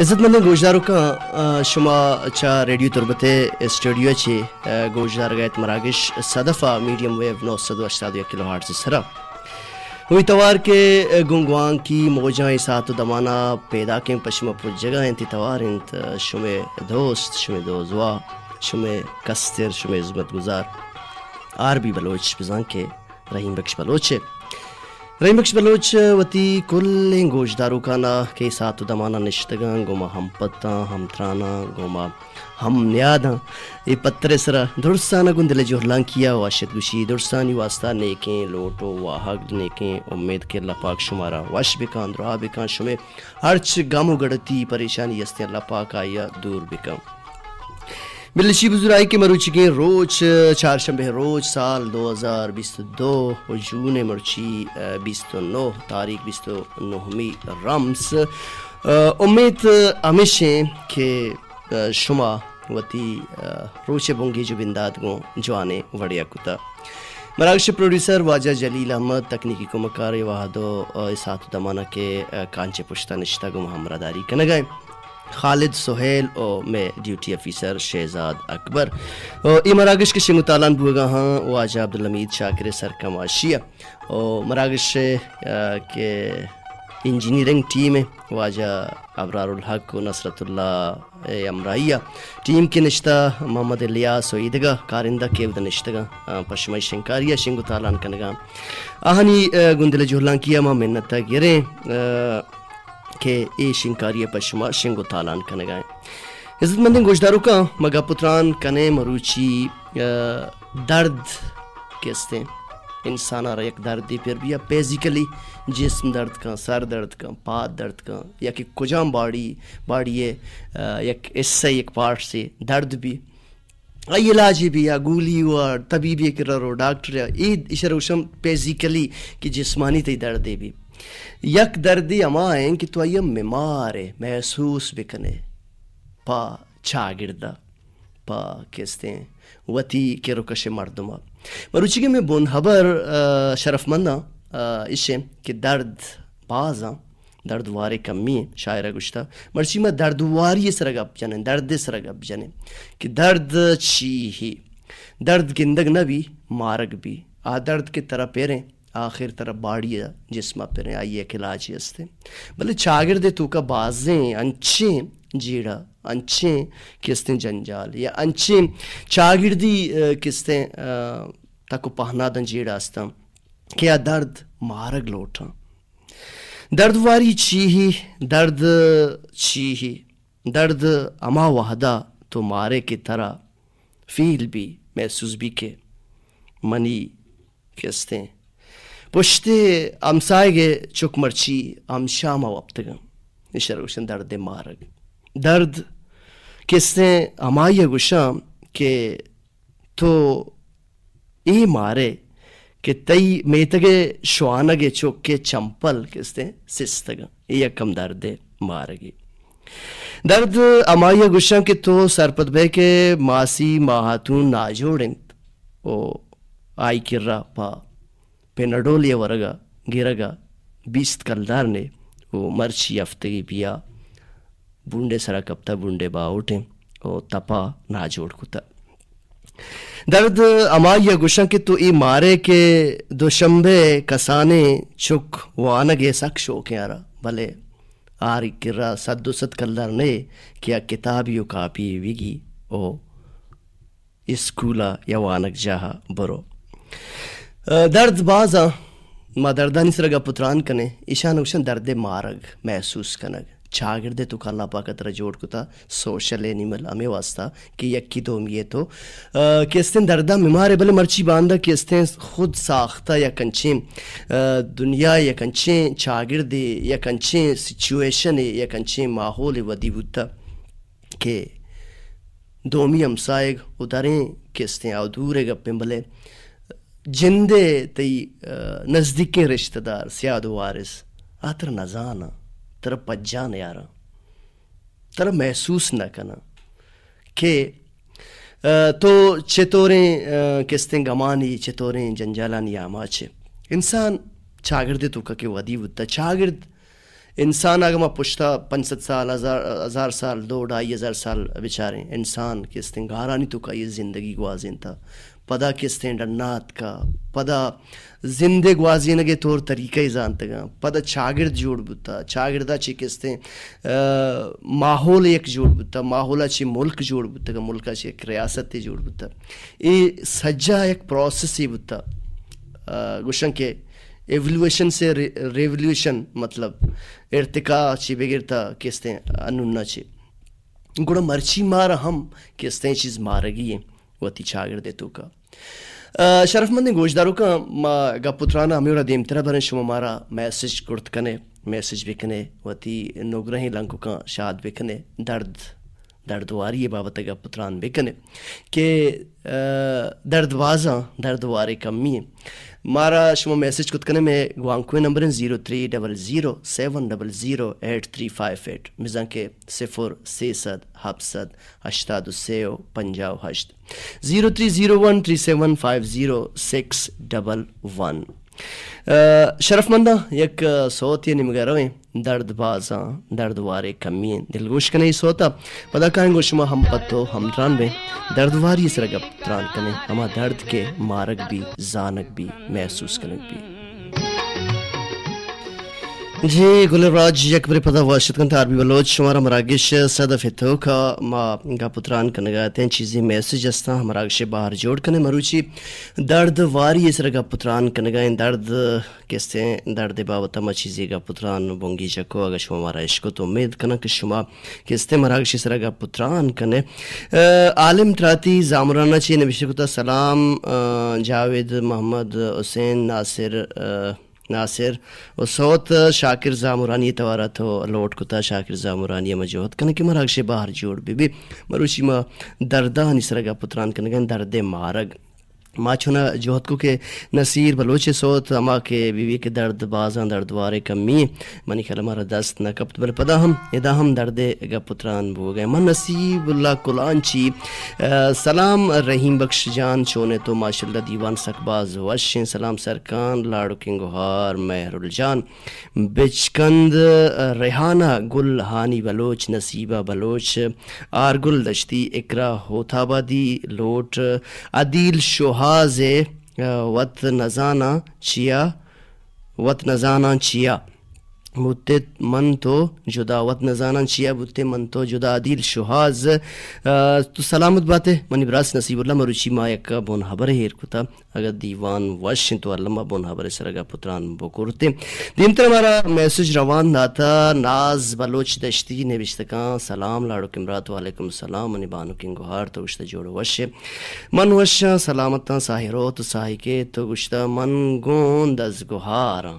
عزت مند گوشدارو کا شما چا ریڈیو تربت استودیو چی گوشدار گایت مراگش صدفا میڈیم ویو 981 کلو ہارٹز سرا ہوئی توار کے گنگوان کی موجائیں ساتھ دمانا پیدا کے پشم پوچ جگہ انتی توار انت شمع دوست شمع دوزوا شمع کستر شمع عظمت گزار عربی بلوچ بزان کے رحیم بخش بلوچ وتی کل گوشدارو کانا کے ساتھ دمانا نشتگاں گوما ہم پتا ہم ترانا گوما ہم نیادا ای پتر سرا درستانا گندل جوہلان کیا واشد گوشی درستانی واسطہ نیکیں لوٹو واحق نیکیں امید کے اللہ پاک شمارا واش بکان درا بکان شمع ہرچ گامو گڑتی پریشانی یستی اللہ پاک آیا دور بکان ملشی بزرائی کے مروچی کے روز چہارشنبہ روز سال 2022 جون مرچی 29 تاریخ 29 رمز امید ہمیشہ کہ شما وتی روچے بونگی جو بنداد گو جوانے وڑیا کتا مراکش پروڈیوسر واجہ جلیل احمد تکنیکی کو مکار وحدو ساتھ دمانہ کے کانچے پشتہ نشتہ گو ہمراہ کنگائیں خالد سہیل اور میں ڈیوٹی افیسر شہزاد اکبر ای مراگش کے شنگو تالان بوگا ہاں واجہ عبدالحمید شاکر سرکماشیہ اور مراگش کے انجینئرنگ ٹیم ہے واجہ ابرار الحق و نصرت اللہ امرائیہ ٹیم کے نشتہ محمد الیاس و عیدگاہ کارندہ کیود نشتگاہ پشمائی شنکاریہ شنگو تالان کنگا آہنی گندل جوہلان کیا ما منتا گریں کہ اے شنکاری پشما شنگو تالان کنگائیں عزت مندیں گوشدارو کا مگا پتران کنے مروچی درد کیستے انسان آرہ یک دردی پر بھی یا پیزیکلی جسم درد کا سر درد کا پات درد کا یا کہ کجام باڑی ہے یک اس سے یک پارٹ سے درد بھی ای علاجی بھی یا گولی ہوا طبیبی کرو ڈاکٹر یا اید اشروشم پیزیکلی کی جسمانی تی دردی بھی یک دردی امائیں کہ تو ایم ممارے محسوس بکنے پا چاگردہ پا کہستے ہیں وطی کے رکش مردمہ مروچی کے میں بون حبر شرف مندہ اسے کہ درد بازاں درد وارے کمی ہے شاعرہ گشتہ مرچی میں درد واری سرگب جنے درد سرگب جنے کہ درد چی ہی درد گندگ نبی مارگ بھی درد کے طرح پیریں آخر طرف باڑی جسمہ پریں آئیے کلاجی ہستے بلے چاگردے تو کا بازیں انچیں جیڑا انچیں کستے جنجال یا انچیں چاگردی کستے تاکو پہنا دن جیڑا ہستا کیا درد مارگ لوٹا درد واری چی ہی درد اما وحدہ تو مارے کی طرح فیل بھی محسوس بھی کے منی کستے پشتے امسائے گے چک مرچی ام شامہ وابتگم نشروشن درد مارگ درد کستے امائیہ گوشام کہ تو ای مارے کہ تی میتگے شوانگے چک کے چمپل کستے سستگم یہ کم درد مارگی درد امائیہ گوشام کہ تو سرپت بے کے ماسی ماہاتون ناجوڑنت او آئی کر پا پینڈولیا ورگا گرگا 20 کلدار نے وہ مرچی ہفتگی بیا بونڈے سرا کپتا بونڈے با اٹھیں او تپا نا جوڑ کتا درد امائیہ گوشن کہ تو ای مارے کے دوشنبے کسانے چک وانگے سک شوکیں آرہ بلے آری کرا 100 کلدار نے کیا کتابی و کاپی ویگی او اسکولا یا وانگ جاہا برو درد بازا ما دردانی سرگا پتران کنے ایشان اوشن درد مارگ محسوس کنگ چاگردے تو کالا پاکت رجوڑ کتا سوشل اینیمل ہمیں واسطہ کہ یکی دوم یہ تو کیستیں دردہ ممارے بلے مرچی باندہ کیستیں خود ساختہ یا کنچیں دنیا یا کنچیں چاگردے یا کنچیں سچویشن یا کنچیں ماحول ودی بودتا کہ دومی ہمسائے ادھریں کیستیں آو دورے گپیں بلے جندے تی نزدیکیں رشتہ دار سیاد وارث آتر نزانا تر پجانا یارا تر محسوس نہ کنا کہ تو چطوریں کستیں گمانی چطوریں جنجالانی آماچے انسان چاگردے تو کہ ودی بودتا چاگرد انسان آگما پشتا 500 سال 1000 سال 2-2.5 سال بیچارے انسان کستیں گارانی تو کا یہ زندگی گوازین تھا پدا کستیں ڈنات کا پدا زندے گوازینگے طور طریقہ زانتگا پدا چاگرد جوڑ بتا چاگردہ چی کستیں ماحول ایک جوڑ بتا ماحولہ چی ملک جوڑ بتا ملکہ چی ایک ریاست جوڑ بتا یہ سجا ایک پروسیس ہی بتا گوشن کے ایولیویشن سے ریولیوشن مطلب ارتقاء چی بگرتا کستیں انونا چی گوڑا مرچی مارا ہم کستیں چیز مارگی ہیں وتی چاگردے تو کا شرف مند گوشداروں کا ما گپترانا ہمیں اور دیم ترہ برن شما مارا میسج کرت کنے میسج بکنے وتی نوگرہیں لنکو کا شاد بکنے درد واری بابت گپتران بکنے کہ درد وازاں درد وارے کمی ہیں مارا شما میسج کت کنے میں گوانکوے نمبر 0300700838 مزان کے 0-300-700-8358 030137506111 شرف مندہ یک صوت یہ نمگا روئیں درد بازاں درد وارے کمی ہیں دلگوش کنے ہی سوتا پدا کہیں گو شما ہم پتو ہم تران بیں درد واری اس رگب تران کنے ہما درد کے مارک بھی زانک بھی محسوس کنک بھی جی گل راج یک بری پدا واشد کنتا عربی بلوچ شمارا مراگش صدف تو کا ما گا پتران کنگا تین چیزیں میسج استا مراگش باہر جوڑ کنے مروچی درد واری اس رگا پتران کنگا ان درد کستے درد بابتا ما چیزیں گا پتران بونگی جکو اگر شما مارا عشقو تو امید کنا کہ شما کستے مراگش اس رگا پتران کنے عالم تراتی زامرانا چی نبیشکتا سلام جاوید محمد حسین ناصر و صوت شاکر زامرانی توارا تو لوٹ کتا شاکر زامرانی مجوہد کنے کہ مراگش باہر جوڑ بی مروشی ما دردہ نسرگا پتران کنگن درد مارگ ما چھونا جوہد کو کہ نصیر بلوچ صوت اما کے بیوی کے درد بازاں درد وارے کمی منی خیال ہمارا دست نہ کپت بل پدا ہم ادا ہم درد گا پتران بو گئے من نصیب اللہ کلانچی سلام رحیم بخش جان چونے تو ماشاءاللہ دیوان سکباز وشن سلام سرکان لاڑو کنگوہار مہر الجان بچکند ریحانہ گل ہانی بلوچ نصیبہ بلوچ آرگل دشتی اکرا ہوتابادی لوٹ عدیل شوہا وط نزانا چیا بوتے من تو جدا وط نزانا چیا بوتے من تو جدا عدیل شہاز تو سلامت باتیں منی براس نصیب اللہ مروچی ما یک بون حبر ہیر کتا اگر دیوان وشن تو علمہ بون حبر سرگا پتران بکورتے دیمتر ہمارا میسج روان داتا ناز بلوچ دشتی نوشتکان سلام لاڑو کمرات وعلیکم السلام منی بانو کنگوہار تو گشتا جوڑ وش من وش سلامتا ساہی رو تو ساہی کے تو گشتا من گون دزگوہارا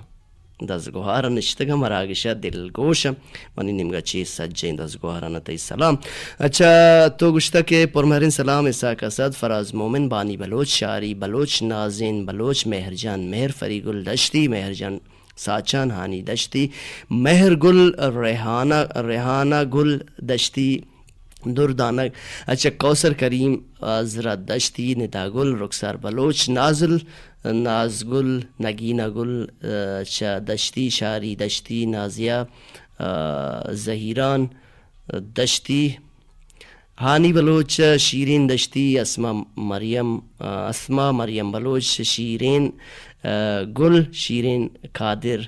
نشتگا مراگشا دل گوشا منی نمگا چیز سجین دزگوہارا نتای سلام اچھا تو گشتا کے پرمہرین سلام اساق اسد فراز مومن بانی بلوچ شاعری بلوچ نازین بلوچ مہرجان مہر فریگل دشتی مہرجان ساچان ہانی دشتی مہر گل ریحانہ گل دشتی دردانک اچھا کوثر کریم عزرا دشتی ندا گل رخسار بلوچ نازگل نگینہ گل اچھا دشتی شاری دشتی نازیہ زہیران دشتی ہانی بلوچ شیرین دشتی اسما مریم بلوچ شیرین گل شیرین قادر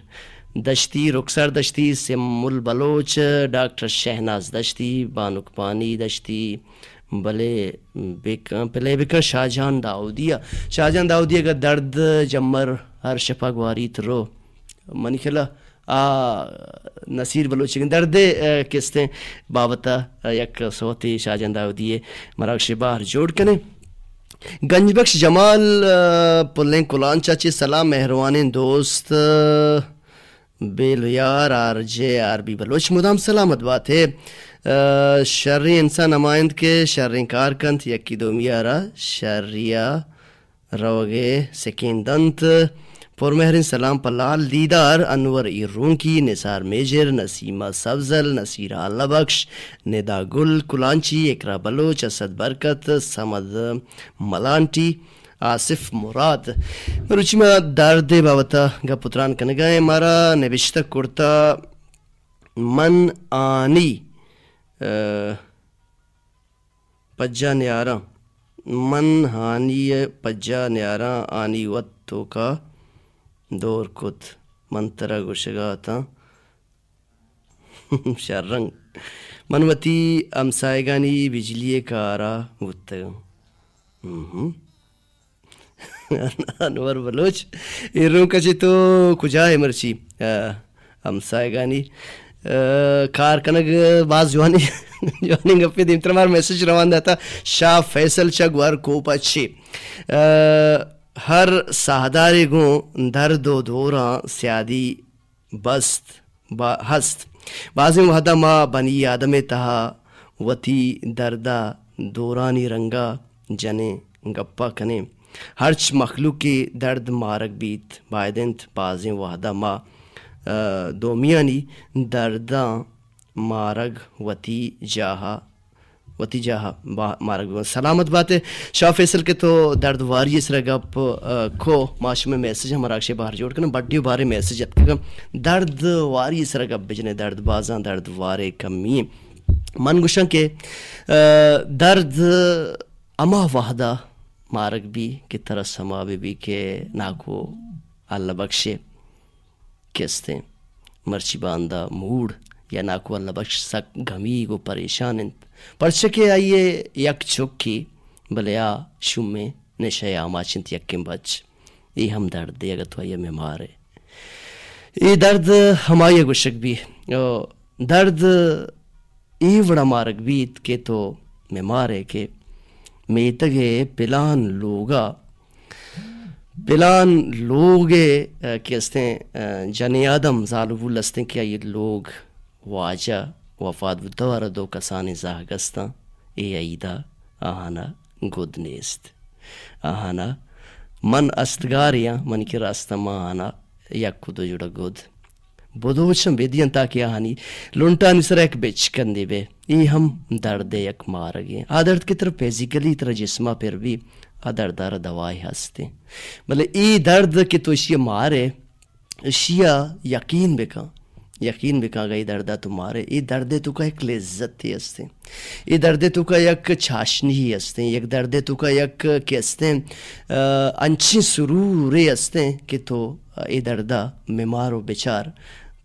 دشتی رخسار دشتی سم البلوچ ڈاکٹر شہناز دشتی بانک پانی دشتی پلے بکر شاہجہان داؤدیہ کا درد جمر ہر شفا گواری ترو منی خلا نصیر بلوچ درد کستے بابتا یک صوتی شاہجہان داؤدیہ مراکش باہر جوڑ کنے گنج بخش جمال پلیں کلان چاچے سلام مہروان دوست بیلیار R J R B Baloch مدام سلامت بات ہے شرری انسان نمائند کے شرری کارکنت یکی دومیارا شریہ روگے سکیندنت پرمہرین سلام پلال دیدار انور ایرون کی نثار میجر نسیمہ سفضل نصیر اللہ بخش ندا گل کلانچی اکرا بلوچ اسد برکت سمد ملانٹی آصف مراد روچی میں درد باوتا گا پتران کنگائیں مارا نوشتہ کرتا من آنی پجا نیارا من ہانی پجا نیارا آنی وتو کا دور کت منترا گوشگاتا شرنگ منوتی امسائگانی بجلی کارا وتگم. انور بلوچ ایروں کچھ تو کجا ہے مرچی ہمسائے کار کنگ بعض جوانی گپے دیم ترمار میسج روان دیتا شاہ فیصل چگ ور کوپ اچھے ہر سہدارے گوں درد و دوراں سیادی بست ہست بازم وحدہ ما بنی آدم تہا وتی دردہ دورانی رنگا جنے گپا کنے ہرچ مخلوق کے درد مارک بیت بائدنت بازیں وحدہ ما دومیانی درداں مارگ وتی جاہا مارگ. سلامت بات ہے شاہ فیصل کے تو درد واری اس رگا کھو معاش میں میسج ہمارا اکشے باہر جوڑ کرنا بڑی بارے میسج اتکا درد واری اس رگا بجنے درد بازاں درد وارے کمی من گوشن کے درد اما وحدہ مارگ بھی کہ طرح سما بھی کہ ناکو اللہ بخشے کستے مرچی باندہ موڑ یا ناکو اللہ بخش سک گمی گو پریشان انت پرچکے آئیے یک چکی بلیا شمیں نشے آماچنت یکم بچ یہ ہم درد دے اگر تو آئیے میں مارے یہ درد ہمائی گوشک بھی درد ای وڑا مارک بیت کہ تو میں مارے کہ میں تگے پلان لوگے کہستے جنی آدم ظالبو لستے کیا یہ لوگ واجہ وفاد دوارا دو کسانی زاہگستا اے ایدہ آہانا گود نیست آہانا من استگاریا من کی راستہ ما آنا یک کدو جڑا گود بدوچم بیدین تاکہ آہانی لنٹانی سر ایک بیچ کندے بے ای ہم درد یک مارگے آدرد کی طرف فیزیکلی طرح جسمہ پر بھی آدرد دار دوائی ہستے بلے ای درد کی تو اشیا مارے اشیا یقین بکا گئی دردہ تو مارے ای درد تو کا ایک لذت ہی ہستے ای درد تو کا یک چاشنی ہی ہستے یک درد تو کا یک کہستے انچی سرورے ہستے کہ تو ای دردہ میمارو بیچار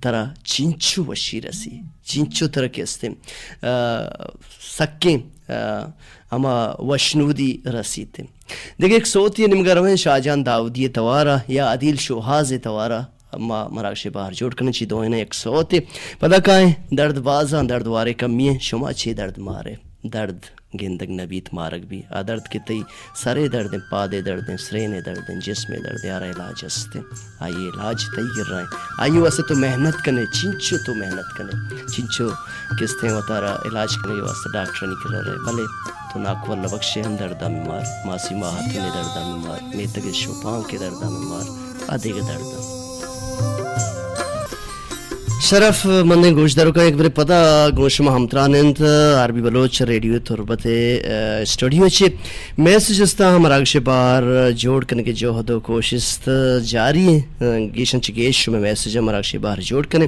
طرح چینچو وشی رسی چینچو طرح کہستے سکیں اما وشنودی رسیتے دیکھ ایک صوتی نمگا رویں شاہجان داودی توارا یا عدیل شوہاز توارا اما مراکش باہر جوڑ کرنے چی دوئنے ایک صوتی پتہ کائیں درد بازاں درد وارے کمییں شما چی درد مارے درد گندگ نبیت مارک بھی درد کے تئی سرے دردیں پادے دردیں سرینے دردیں جسمے دردیں آرہ علاج ہستے آئیے علاج تئی گر رہے ہیں آئیے واسے تو محنت کنے چنچو تو محنت کنے چنچو کستے وطارہ علاج کنے واسے ڈاکٹر نکل رہے بلے تو ناکو اللہ بخشے ہم دردہ میں مار ماسی ماہت میں دردہ میں مار میتگ شوپاں کے دردہ میں مار آدھے کے دردہ شرف مندیں گوش دارو کا ایک بڑے پتہ گوش ما ہمترانند عربی بلوچ ریڈیو تربت اسٹوڈیو چے میسج استا ہم راگش بار جوڑ کرنے کے جو حد و کوشش جاری ہے گیشن چی گیش میں میسج ہم راگش بار جوڑ کرنے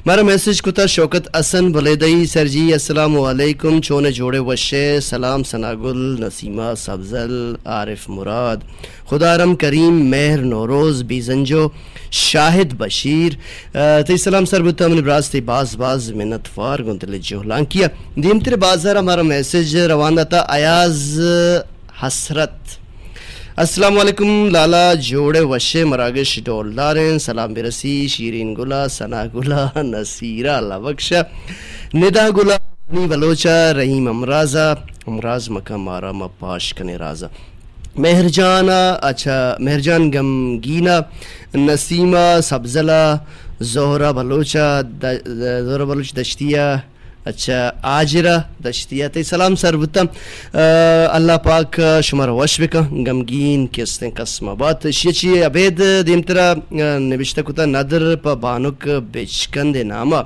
مارا میسج کتا شوکت اسن بلیدئی سر جی السلام علیکم چونے جوڑے وشے سلام سناگل نسیمہ سبزل عارف مراد خدارم کریم مہر نوروز بیزنجو شاہد بشیر تی سلام سر بتا من براز تی باز منت فار گنتل جوہلان کیا دیم تیرے بازار ہمارا میسج روانہ تھا ایاز حسرت السلام علیکم لالا جوڑے وشے مراگش ڈولداریں سلام برسی شیرین گلا سنا گلا نصیرہ اللہ بخشا ندا گلا نی بلوچا رحیم امراز مکہ مارا مپاش کنے رازا مہرجان غمگینہ نسیمہ سبزلہ زہرہ بلوچ دشتیہ اچھا آجرہ دشتیہ تی سلام سر بتا اللہ پاک شمار وش بکا غمگین کستے قسم بات شیچی عبید دیم ترہ نبشتہ کتا ندر پا بانک بچکن دے ناما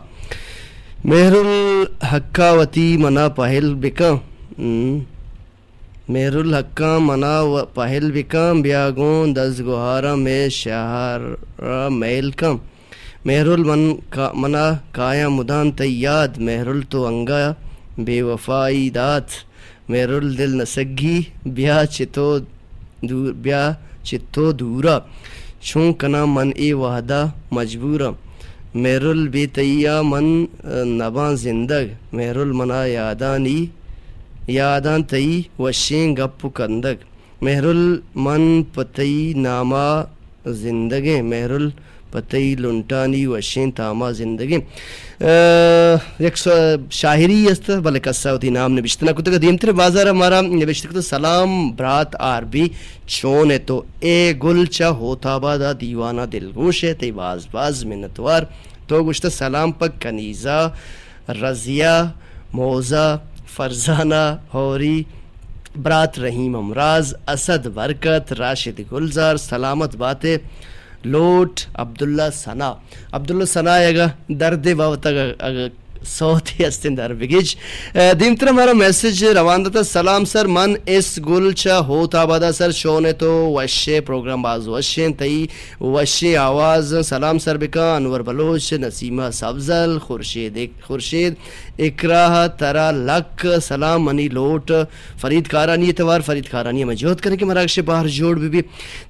مہر الحقاوتی منا پہل بکا مہر الحقاں منا پہل بکم بیاگون دس گوہارا میں شہر میل کم مہر المن منا کایا مدان تیاد مہر تو انگا بے وفائی دات مہر الدل نسگی بیا چتو دورا چون کنا من اے وحدہ مجبورا مہر البے تیا من نباں زندگ مہر المنا یادان تئی وشیں گپ کندگ مہر المن پتئی نامہ زندگیں مہر الپتئی لنٹانی وشیں تاما زندگیں. یک شاعری است بلے قصہ ہوتی نام نبشتنا کتا کہ دیمتر بازار ہمارا نبشتنا کتا سلام برات عربی چون ہے تو اے گل چا ہوتا بادا دیوانہ دلگوش ہے تی باز منتوار تو گشتا سلام پک کنیزہ رضیہ موزہ فرزانہ ہوری برات رحیم امراض اسد برکت راشد گلزار سلامت باتیں لوٹ عبداللہ ثنا اگا درد باوتا صوتی استن در بگیج دیمتر ہمارا میسج روان دتا سلام سر من اس گل چا ہوتا بادا سر شونے تو وشے پروگرام باز وشیں تئی وشے آواز سلام سر بکا انور بلوچ نسیمہ سبزل خورشید اکراہ ترا لک سلام منی لوٹ فرید کارانی مجہود کرنے کے مراکش باہر جوڑ بھی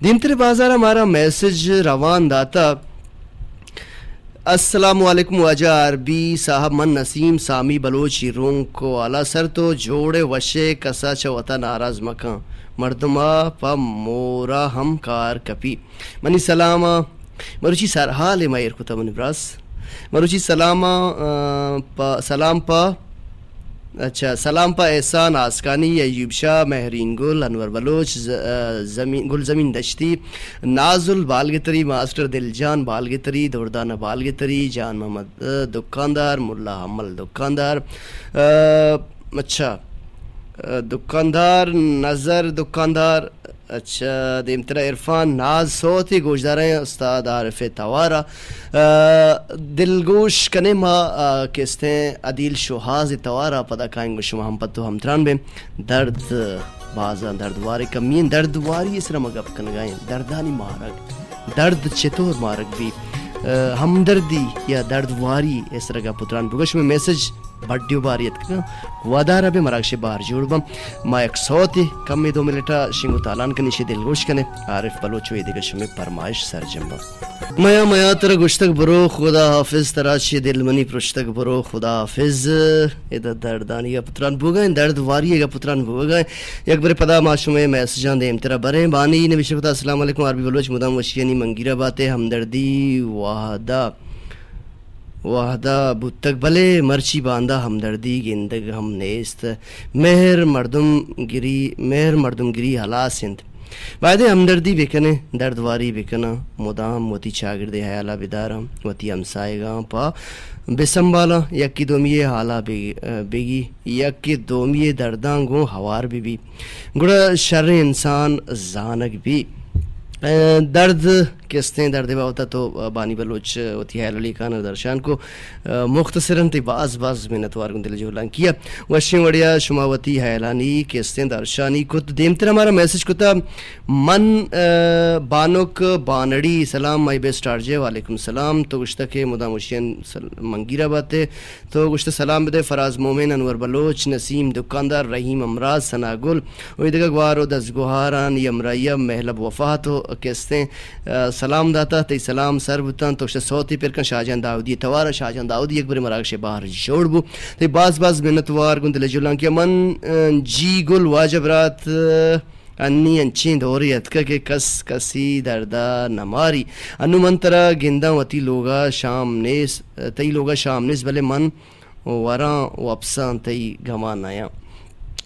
دیمتر بازار ہمارا میسج روان داتا السلام علیکم واجہ عربی صاحب من نسیم سامی بلوچی رونگ کو اعلیٰ سر تو جوڑے وشے کسا چوتا ناراض مکان مردمہ پا مورا ہم کار کپی منی سلامہ مروچی سرحال مائر کتا منی براس مروچی سلام پا سلام پا احسان آسکانی ایوب شاہ مہرین گل انور بلوچ گل زمین دشتی نازل بالگتری ماسٹر دلجان بالگتری دوردانہ بالگتری جان محمد دکاندار ملا حمل دکاندار دکاندار نظر دکاندار دیمترا عرفان ناز صوتی گوشدار ہیں استاد عارف توارا دلگوش کنے ما کہتے ہیں عدیل شوہاز توارا پدا کائیں گو شما ہم پتو ہم تران بے درد بازان درد واری کمین درد واری اس رمگ اب کنگائیں دردانی مارک درد چطور مارک بھی ہمدردی یا درد واری اس رگا پتران بگوش میں میسج بڑیو باریت کا وادارہ بے مراکش باہر جوڑ بم ما ایک صوتی کم میں 2 منٹا شنگو تالان کنی شی دل گوش کنے عارف بلوچوی دیگش میں پرمائش سر جمع میا تر گوشتک برو خدا حافظ تراشی دل منی پرشتک برو خدا حافظ ادھا دردانی گا پتران بوگائیں درد واری گا پتران بوگائیں یک بر پدا معشومے میسجان دے امترا بریں بانی نبی شکتا السلام علیکم عربی بلوچ مدام وشیانی منگیرہ باتیں ہمدردی وحدہ بتک بلے مرچی باندھا ہمدردی گندگ ہم نیست مہر مردم گری حلا سندھ بعد ہمدردی بکنے درد واری بکنا مدام وتی چاگرد حیالہ بدارم وتی ہمسائے گاں پا بسنبالا یکی دومیے حالا بگی یکی دومیے درداں گوں ہوار بھی گڑا شر انسان زانک بھی درد کستے ہیں درد ہوتا تو بانی بلوچ ہوتی ہے علی خان درشان کو مختصراً تی باز منتوار گندل جولان کیا وشیں وڑیا شماوتی حیلانی کستے ہیں درشانی کو دیمتر ہمارا میسج کو تھا من بانک بانڑی سلام مائی بیسٹ آرجے وعلیکم السلام تو گشتہ کے مدام وشین منگیرہ باتیں تو گشتہ سلام بدے فراز مومن انور بلوچ نسیم دکاندار رحیم امراض ثنا گل ویدگا گوارو دس گوہاران یمرائیہ محلب وفا تو کستے سلام داتا تی سلام سر بتان تو صوتی پرکن شاہجان داودی توارا شاہجان داودی ایک بری مراکش باہر جوڑ بو تی باز منتوار گندل جولان کیا من جی گل واجب رات انی انچین دوریت کہ کسی دردا نماری انو من ترا گندہ وتی لوگا شام نیس بلے من وراں وپسان تی گمان آیا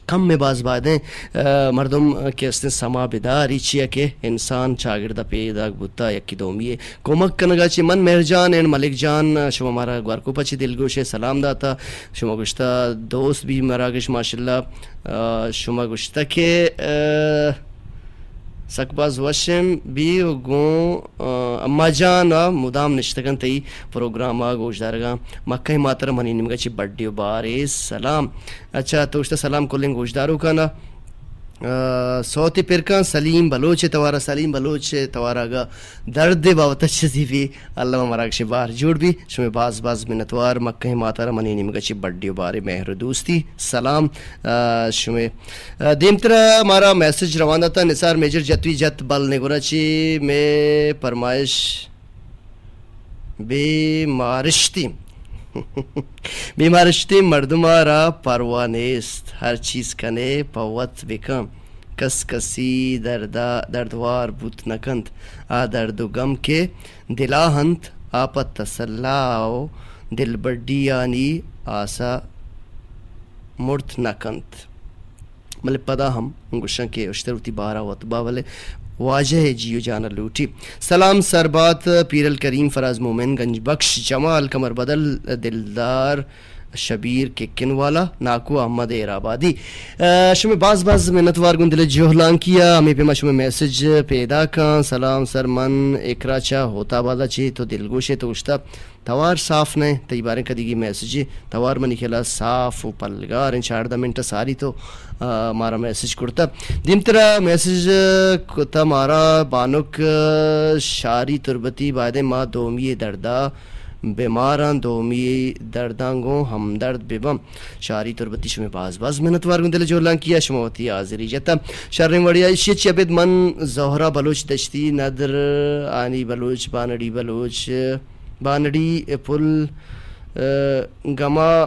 کم میں باز بادیں مردم کے اس نے سما بیداری چیا کہ انسان چاگردہ پیدا بتا یکی دومیے کومک کنگا چی من مہرجان این ملک جان شما مارا گوارکو پچی دل گوشے سلام داتا شما گشتہ دوست بھی مراگش ماشاءاللہ شما گشتہ کہ سکباز وشم بھی گوں اما جان مدام نشتگن تی پروگرام گوش دارگا مکہ ماتر منی نمگا چی بڑیو بارے سلام اچھا تو اشتا سلام کلنگ گوش دارو کانا صوت پرکان سلیم بلوچ توارا سلیم بلوچ توارا درد باوت چزیوی اللہ مراکش بار جوڑ بھی شمی باز منتوار مکہ ماتارا منی نمگچی بڑی بارے مہر دوستی سلام شمی دیمترا ہمارا میسج روانہ تھا نثار میجر جتوی جت بل نگورا چی میں فرمائش بیمارشتی مردمارا پروا نیست ہر چیز کنے پوت بکم کس کسی دردوار بوت نکند آ درد و غم کے دلاہنت آپت تسلاو دل بڑیانی آسا مرت نکند مطلب پدا ہم گشن کے اشتروتی بارہ وطبہ والے واجہ جیو جانا لوٹی سلام سربات پیر الکریم فراز مومن گنج بخش جمال کمر بدل دلدار شبیر ککن والا ناکو احمد ایرابادی شمی باز منتوار گندل جوہلان کیا ہمیں پہ شمی میسج پیدا کان سلام سر من اکرا چا ہوتا بادا چی تو دلگوشے تو اشتا توار صاف نہیں تی باریں کدی گی میسج توار منی کھلا صاف و پلگار ان 4 منٹ ساری تو ہمارا میسج کرتا دیمترا میسج کتا مارا بانک شاری تربتی بائدے ما دومی دردہ بیماران دومی دردانگو ہمدرد ببم شاری تربتی شمی باز منتوار گندل جولان کیا شموتی آزری جتا شرم وڑیا شیچ عبد من زہرہ بلوچ دشتی ندر آنی بلوچ بانڑی پل گما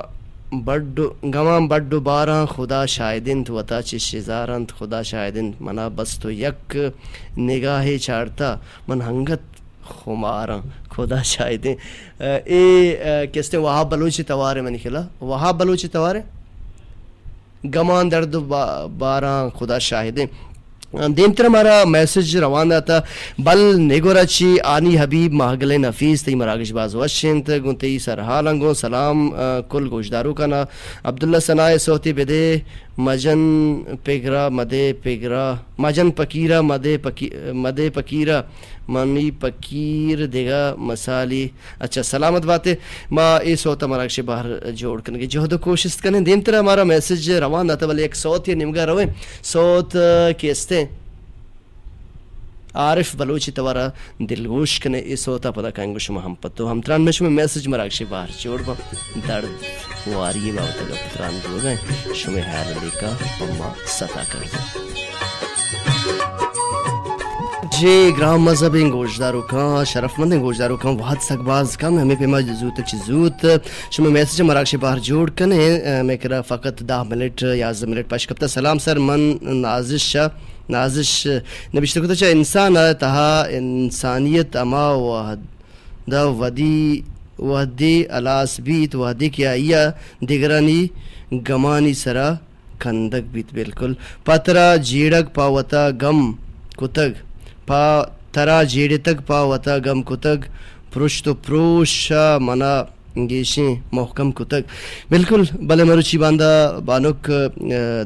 بڈو باراں خدا شاہدند وطا چی شزارند خدا شاہدند منا بس تو یک نگاہ چاڑتا من ہنگت خماراں خدا شاہدیں اے کہتے ہیں وہاں بلوچ توارے منی کھلا وہاں بلوچ توارے گمان درد باراں خدا شاہدیں دیمتر ہمارا میسج روانہ تھا بل نگورا چی آنی حبیب محگل نفیس تی مراگش باز وشنت گنتی سرحالنگو سلام کل گوشدارو کنا عبداللہ ثنائے صوتی بدے مجن پکیرہ مدے پکیرہ منی پکیر دیگا مسالی اچھا سلامت باتیں ما اے صوت مراگش باہر جوڑ کرنے جہد و کوشش کرنے دیمتر ہمارا میسج روانہ تھا بلے ایک صوت یا نمگا روئے صوت کیستے عارف بلوچی توارا دلگوش کنے اس صوتا پدا کہیں شما ہم پتو ہم تران میں شما میسج مراکش باہر جوڑ با درد واری باوتا گا پتران دو گئے شما حیال علی کا پما ستا کر دو جی گرام مذہب گوشدارو کا شرف مند گوشدارو کا وحد سکباز کم ہمیں پیما زوت چیزوت شما میسج مراکش باہر جوڑ کنے میں کرا فقط 10 منٹ 11 منٹ پاش کبتا سلام سر من نازش نبیشتر کتا چاہ انسان تہا انسانیت اما وحدہ وحدی الاس بیت وحدی کیا ایا دیگرانی گمانی سرا کندک بیت بالکل پترا جیڑک پاوتا گم کتگ ترا جیڑتک پاوتا گم کتگ پرشت و پروشا منا گیشیں محکم کتگ بالکل بلے مروچی باندہ بانک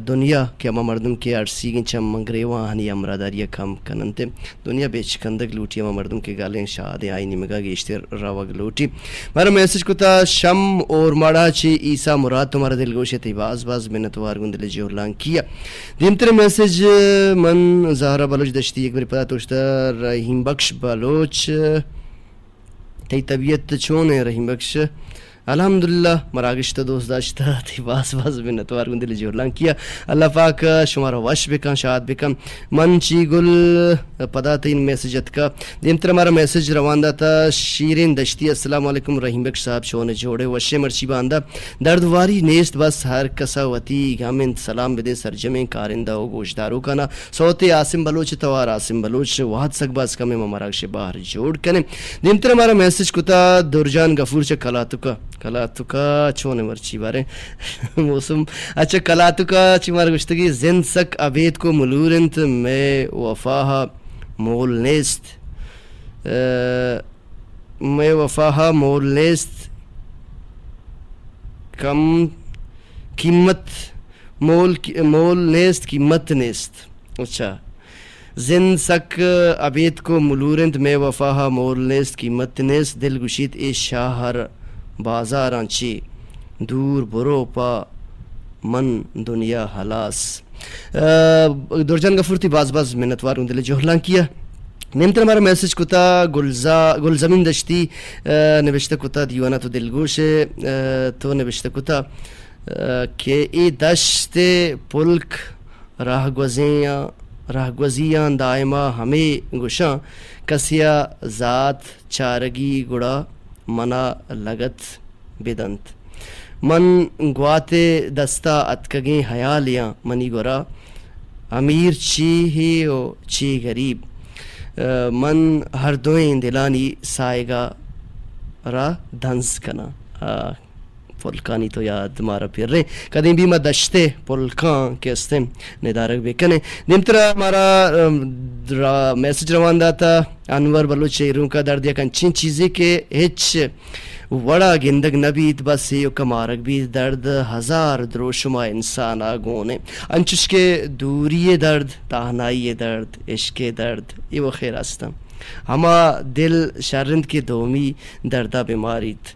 دنیا کہ اما مردم کے عرصی گن چم منگریوان ہنی امراداری کم کننتے دنیا بیچ کندگ لوٹی اما مردم کے گالیں شاہدیں آئینی مگا گیشتے روگ لوٹی مارا میسج کتا شم اور ماڑا چی عیسیٰ مراد تمہارا دل گوشے تی باز منتوار گندل جوہلان کیا دیمتر میسج من زہرہ بلوچ دشتی ایک بری پتا توشتا رحیم بخش بلوچ تی طبیعت چون ہے رحیم بخش الحمدللہ مراگشتہ دوست داشتہ تی باز منتوار گندل جوڑلان کیا اللہ پاک شمارا وش بکن شاد بکن من چی گل پدا تین میسجت کا دیمتر ہمارا میسج رواندہ تھا شیرین دشتی السلام علیکم رحیم بخش صاحب شونے جوڑے وشے مرچی باندہ دردواری نیست بس ہر کسا وطی گامنت سلام بدے سرجمیں کارندہ و گوشدارو کنا صوت عاصم بلوچ توار عاصم بلوچ واحد سکباز کمی مراگش باہر جوڑ کنے دیمتر ہمارا میسج کتا درجان غفور چا کلاتو کا چونے مرچی بارے موسم اچھا کلاتو کا چی مار گشتگی زند سک عبید کو ملورنت میں وفاہا مول نیست کم قیمت مول نیست قیمت نیست اچھا زند سک عبید کو ملورنت میں وفاہا مول نیست قیمت نیست دل گشید ای شاہر بازاران چی دور برو پا من دنیا ہلاس. دورجان گفورتی باز باز منتوار گندل جوہلان کیا. نمتر ہمارا میسج کتا گلزمین دشتی نوشتہ کتا دیوانہ تو دلگوش تو نوشتہ کتا کہ ای دشت پلک راہگوزیاں دائمہ ہمیں گشاں کسیا ذات چارگی گڑا منا لگت بدنت من گواتے دستا اتکگیں حیالیاں منی گورا امیر چی ہی و چی غریب من ہر دوئیں دلانی سائگا را دھنس کنا. پلکانی تو یاد مارا پھر رہے کدیں بھی میں دشتے پلکاں کے استے ندارک بے کنے. نمترا ہمارا میسج روان داتا انور بلوچ ایروں کا درد یا کنچین چیزیں کہ ہچ وڑا گندگ نبیت بس یو کمارک بھی درد ہزار دروشما انسان آگونے انچش کے دوری درد تاہنائی درد عشق درد یہ وہ خیر آستم ہما دل شرند کے دومی دردہ بیماریت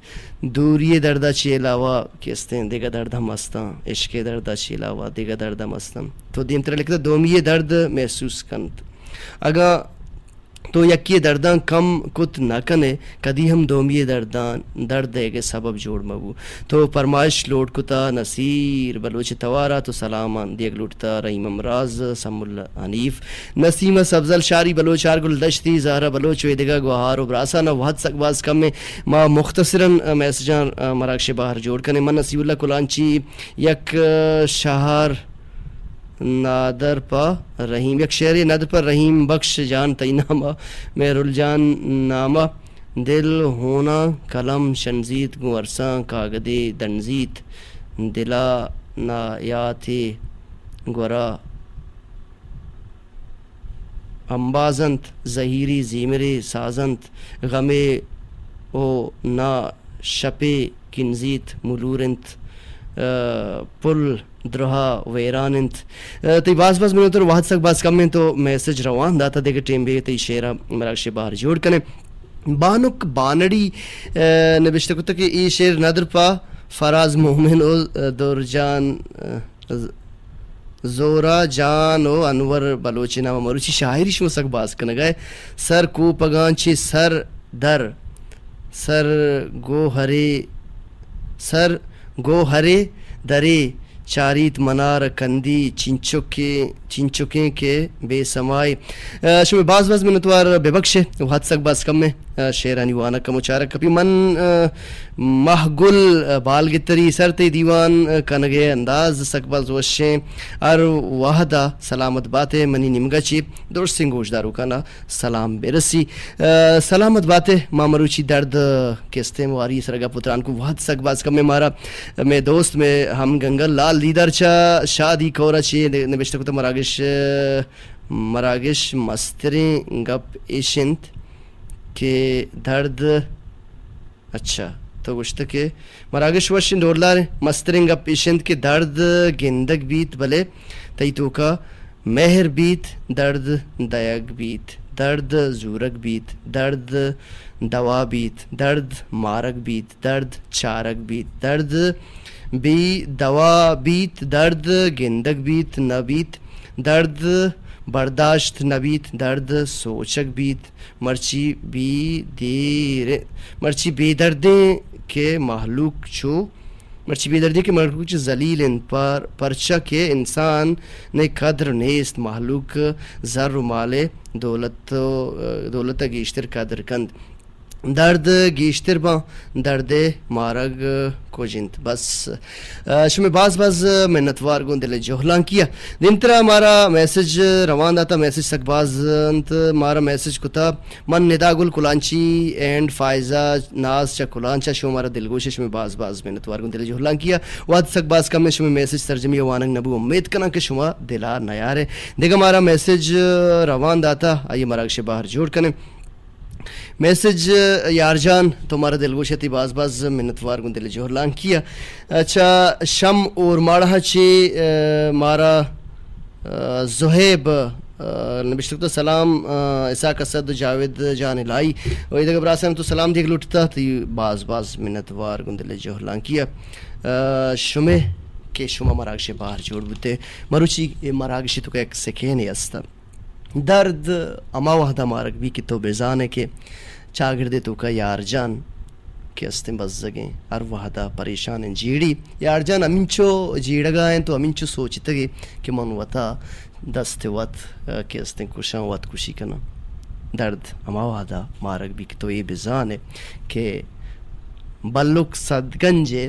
دوری دردہ چی علاوہ کیستیں دیگا درد ہم استاں عشق دردہ چی علاوہ دیگا درد ہم استاں تو دیم طرح لکھتا دومی درد محسوس کنت اگا تو یکی دردان کم کت نہ کنے کدی ہم دومی دردان درد دے کے سبب جوڑ مبو. تو فرمائش لوٹ کتا نصیر بلوچ توارا تو سلامان دیگ لوٹتا رحیم امراض سم اللہ حنیف نسیمہ سبزل شاری بلوچ آرگل دشتی زہرہ بلوچ ویدگا گوہار و براسانہ وحد سکباز کم میں ما مختصراً میسجان مراکش باہر جوڑ کنے. من نصیب اللہ کلانچی یک شہر نادر پا رحیم یک شعر نادر پر رحیم بخش جان تی نامہ مہر الجان نامہ دل ہونا قلم شنزیت گورساں کاغدے دنزیت دلا نا یاتے گورا امبازنت زہیری زیمرے سازنت غمے او نا شپے کنزیت ملورنت پل درہا ویراننت. تی باز میں تو واحد سک باز کم میں تو میسج روان داتا دیکھ ٹیم بے تی شیرہ مراکش باہر جوڑ کنے. بانک بانڑی نبشتہ کتا کہ ای شیر ندر پا فراز مومن و دورجان زورا جان و انور بلوچی نام مروچی شاعری شما سک باز کنے گئے. سر کو پگان چی سر در سر گو ہرے درے چاریت منار کندی چنچکیں کے بے سمائے. شمی باز میں نتوار بے بخشے وحد سک باز کم میں شیرانی وانا کم اچارک کپی من محگل بالگتری سرتے دیوان کنگے انداز سک باز وشیں اور واحدہ سلامت باتیں منی نمگا چی دور سنگوش دارو کنا سلام برسی. سلامت باتیں مامروچی درد کستے مواری سرگا پتران کو وحد سک باز کم میں مارا میں دوست میں ہم گنگل لال لیدر چا شادی کورا چی نبشتہ کتا مراگش مستریں گپ ایشنت کہ درد اچھا تو گوشتا کہ مراگش وشن دورلار مسترنگ اپ ایشنت کے درد گندگ بیت بلے تی تو کا مہر بیت درد دیگ بیت درد زورک بیت درد دوا بیت درد مارک بیت درد چارک بیت درد بی دوا بیت درد گندگ بیت نہ بیت درد برداشت نبیت درد سوچک بیت مرچی بے دردیں کے محلوق چھو ذلیل ان پر پرچہ کے انسان نے قدر نیست محلوق زر و مالے دولت گیشتر قدر کند درد گیشتر با درد مارگ کو جنت. بس شمی باز منتوار گون دل جوہلان کیا. دن طرح ہمارا میسج روان داتا میسج سک باز مارا میسج کتا من ندا گل کلانچی اینڈ فائزہ ناز چا کلانچا شو ہمارا دلگوش شمی باز منتوار گون دل جوہلان کیا. واد سک باز کم میں شمی میسج ترجمی واننگ نبو امید کنا کہ شما دلا نیار ہے دیکھا ہمارا میسج روان داتا آئیے مراکش باہر جوڑ کنے. میسج یار جان تمہارا دلگوشتی باز منتوار گن دل جوہرلان کیا. اچھا شم اور ماڑا چی مارا زہیب نبشتکتا سلام اساق اسد جاوید جان الہی وہی دگہ براسم تو سلام دیکھ لوٹتا تی باز منتوار گن دل جوہرلان کیا. شمہ کہ شما مراگش باہر جوڑ بوتے مروچی مراگش تو ایک سکینے استا درد اما وحدہ مارک بھی کہ تو بیزان ہے کہ چاگردے تو کا یار جان کہ استیں بزگیں ہر وحدہ پریشان ہیں جیڑی یار جان امینچو جیڑگائیں تو امینچو سوچتے گے کہ من وطا دست وط کہ استیں کشاں وط کشی کنا درد اما وحدہ مارک بھی کہ تو یہ بیزان ہے کہ بلک صدگنجے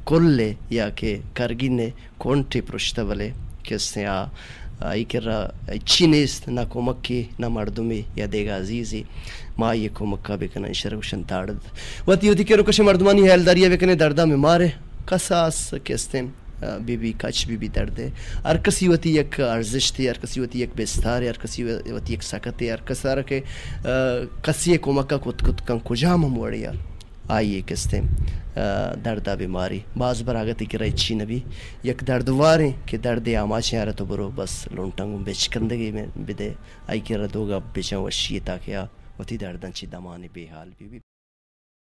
کلے یا کہ کرگینے کونٹی پرشتہ ولے کہ استیں ای کرا اچھی نیست نہ کومکی نہ مردمی یا دیگا عزیزی ما یہ کومکا بکنا شرگوشن تارد وطی ہوتی کہ رکش مردمانی حیلداریہ بکنے دردہ میں مارے قصاص کہستیں بی بی کچ بی بی دردے ہر کسی وتی یک ارزش تھی ہر کسی وتی یک بستار ہر کسی وتی یک سکت ہر کسارہ کے کسی کومکا کت کن کجام ہم وڑیا آئیے کہستیں دردہ بیماری بعض براگتی کہ رچی نبی یک دردواریں کہ درد آماچیں آرہ تو برو بس لونٹنگوں بیچکندگی میں بدے آئی کہ ردوگا بیچن وشی تاکہ وتی دردن چی دمانی بے حال بھی